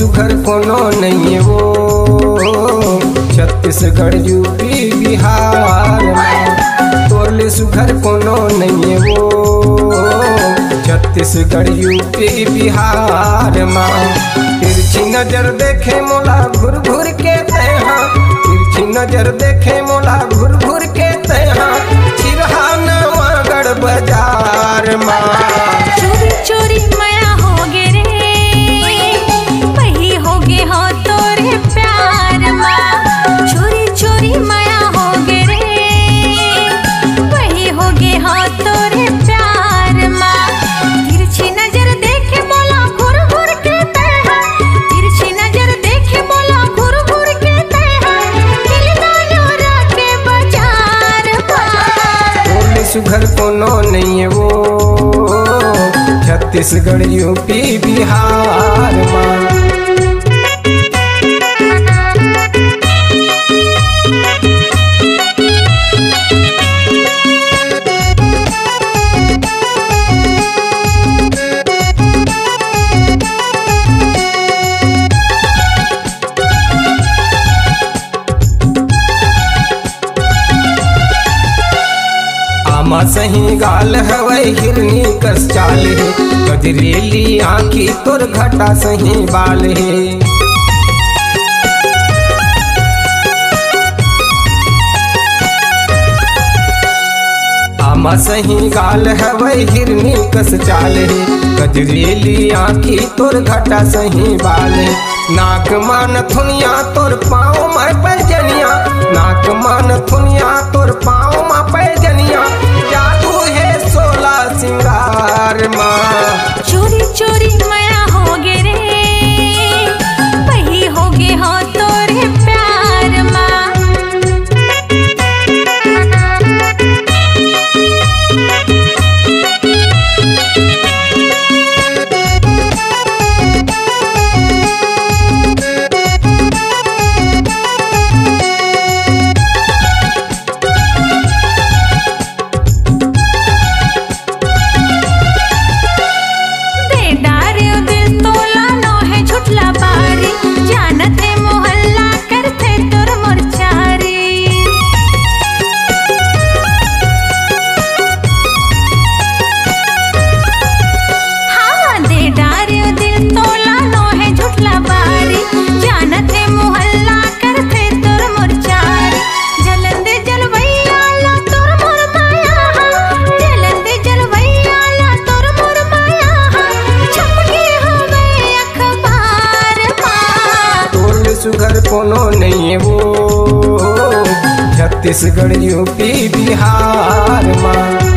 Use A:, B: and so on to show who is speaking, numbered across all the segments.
A: सुघर कोनो नहीं वो छत्तीसगढ़ यूपी बिहार में। तोरले सुघर कोनो नहीं वो छत्तीसगढ़ यूपी बिहार में। तिरछी नजर देखे मोला घुर घुर के तैहा, तिरछी नजर देखे मोला घुर घुर के तैहा, चिरहा नवागढ़ बाजार में।
B: चोरी चोरी माया हो गे रे, वही हो गे हो तोरे प्यार माँ। चोरी चोरी माया हो गे रे, वही हो गे हो तोरे प्यार माँ। तिरछी नजर देखे मोला घुर घुर के तैहा, तिरछी नजर देखे मोला घुर घुर के तैहा, दिलदानोरा के बाजार माँ।
A: तोरले सुघर कोनो नहीं वो छत्तीसगढ़ यूपी बिहार में। आमा सही गाल हवै हिरनी कस चाल है, गजरेली आँखी तोर घटा सही बाल है। आमा सही गाल हवै हिरनी कस चाल है, गजरेली आँखी तोर घटा सही बाल है। नाक मान थुनिया तोर पाँव में पैजनिया, नाक मान थुनिया तोर पाँव में पैजनिया, जादू है 16 सिंगार माँ।
B: चोरी चोरी माया हो गे रे, वही हो गे हो तोरे प्यार माँ।
A: सुघर कोनो नहीं वो छत्तीसगढ़ यूपी बिहार में।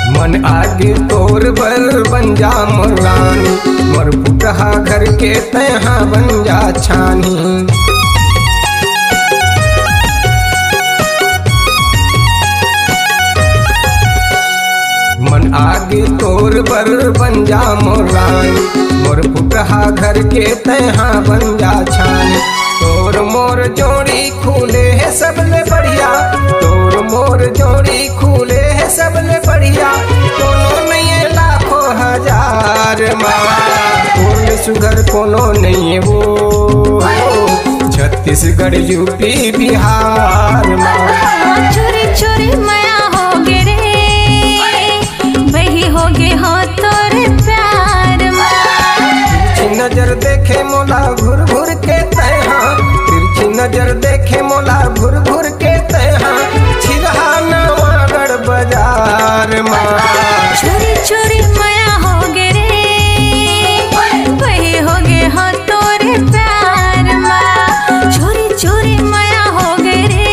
A: मन आगे तोर बर बन जा मोर रानी, मोर पुटहा घर के तैहा बन जा छानी। मन आगे तोर बर बन जा मोर रानी, मोर पुटहा घर के तैहा बन जा छानी। तोर मोर जोड़ी खूले है सबले बढ़िया, तोर मोर जोड़ी खूले है सबले बढ़िया, कोनो नहीं है लाखों हजार माँ। तोरले सुघर कोनो नहीं है वो छत्तीसगढ़ यूपी बिहार माँ।
B: चोरी चोरी माया हो गे रे, वही हो गे हो तोरे प्यार माँ।
A: तिरछी नजर देखे मोला घुर घुर के तैहा, तिरछी नजर देखे मोला घुर घुर के तैहा, चिरहा नवागढ़ बाजार माँ।
B: चोरी चोरी माया हो गे रे, वही हो गे हो तोरे प्यार माँ। चोरी चोरी माया हो गे रे,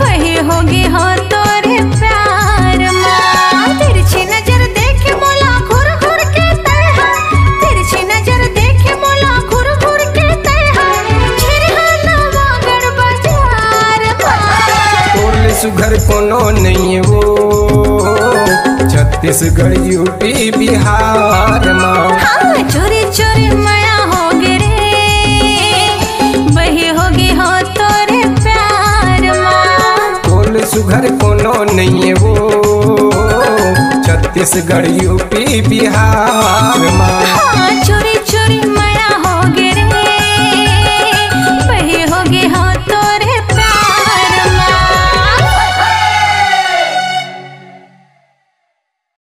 B: वही हो गे हो तोरे प्यार माँ। तिरछी नजर देखे मोला घुर घुर के तैहा, तिरछी नजर देखे मोला घुर घुर के तैहा, चिरहा नवागढ़ बाजार माँ।
A: तोरले सुघर कोनो नहीं छत्तीसगढ़ यूपी बिहार माँ।
B: हाँ चोरी चोरी माया हो गे रे, वही होगी हो तोरे प्यार माँ।
A: बोल सुघर कोनो नहीं है वो, छत्तीसगढ़ यूपी बिहार माँ।
B: हाँ